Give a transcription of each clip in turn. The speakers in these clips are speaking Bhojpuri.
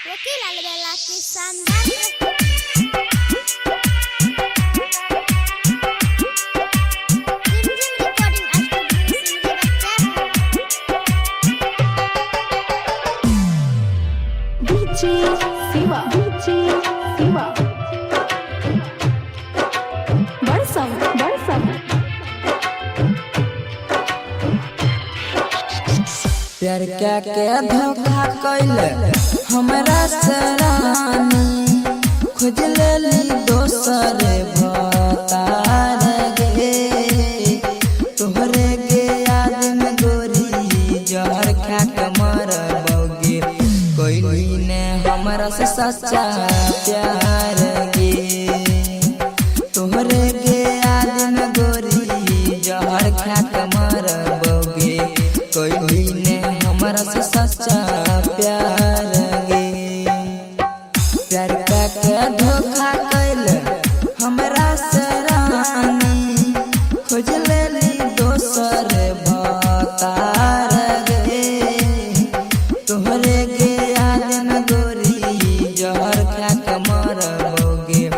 वकील अलबेला की शानदार DJ Siva, DJ Siva. Barsam, Barsam. प्यार क्या के धोखा कैले हमरा सरानी खोज लेली दोसर भतार गे तोहरे गे याद में गोरी जहर खा के मरबोगे कोई ने हमरा से सच्चा प्यार गे तोहरे गे याद में गोरी जहर खा के मरबोगे कोई ने हमरा से सच्चा प्यार गे प्यार का के धोखा कैले हमरा से रानी खोज लेली दोसर भतार गे तोहरे गे याद में गोरी जहर खा के मरबोगे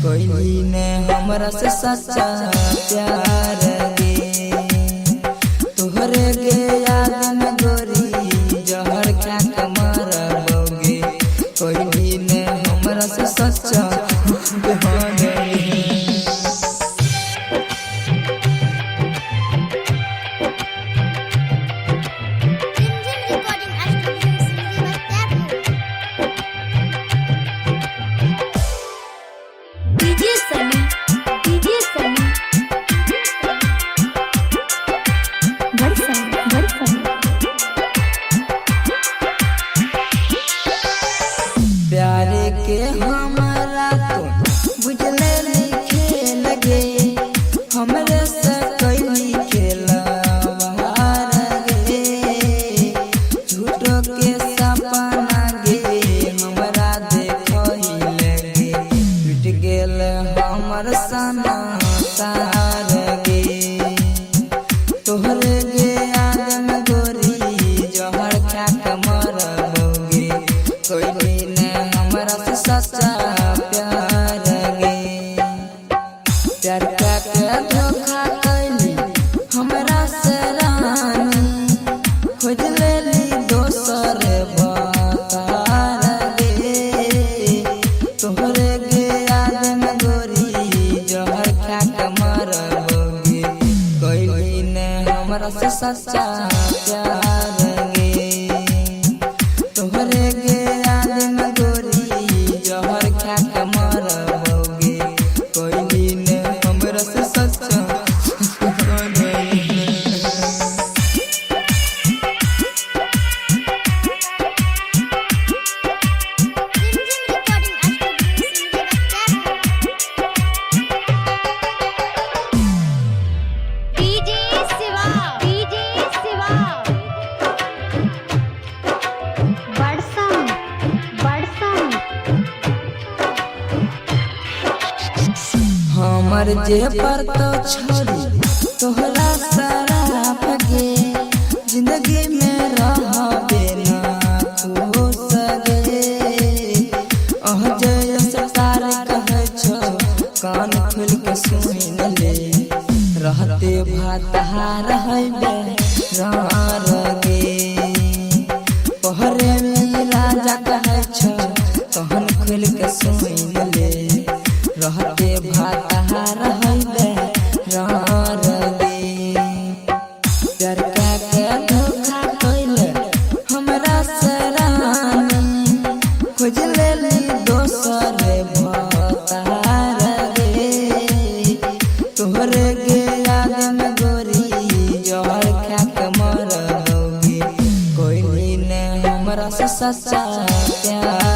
कोई ने हमरा से सच्चा प्यार गे तोहरे गे याद में गोरी जहर खा के मरबोगे कोई ने हमरा से सच्चा प्यार गे DJ Sunny, DJ Sunny. Barsam, Barsam. प्यार के हमरा तो बुझले लिखे लगे हमरे से कोई खेलवार गे झूठो के सपना गे हमरा देखई लगे टूट गेल हमर सना तार गे तोहरे गे याद में गोरी जहर खा के मरबोगे कोई ने हमरा से सच्चा प्यार गे प्यार का के धोखा कैली हमरा से रानी खोज लेली दोसर भतार गे तोहरे गे याद में गोरी जहर खा के मरबोगे कोई ने हमरा से सच्चा प्यार गे तोहरे गे याद में गोरी जहर खा के मरबोगे कोई ने हमरा से सच्चा प्यार गे DJ Siva, DJ Siva. Barsam, Barsam. हमर जे पर तो छोड़ी तोहरा सारा भगे जिंदगी में रहबे ना खुश गे अह जय सतार कहे छो कान खोल के सुन ले रहते भातार हइबे रार गे पहरे में राजा कहे छो कहन खोल के सुन ले रहते भातार हइबे रार गे प्यार का के धोखा कैले हमरा से रानी खोज लेली दोसर भतार गे तोहरे गे याद में गोरी जहर खा के मरबोगे कोई ने हमरा से सच्चा प्यार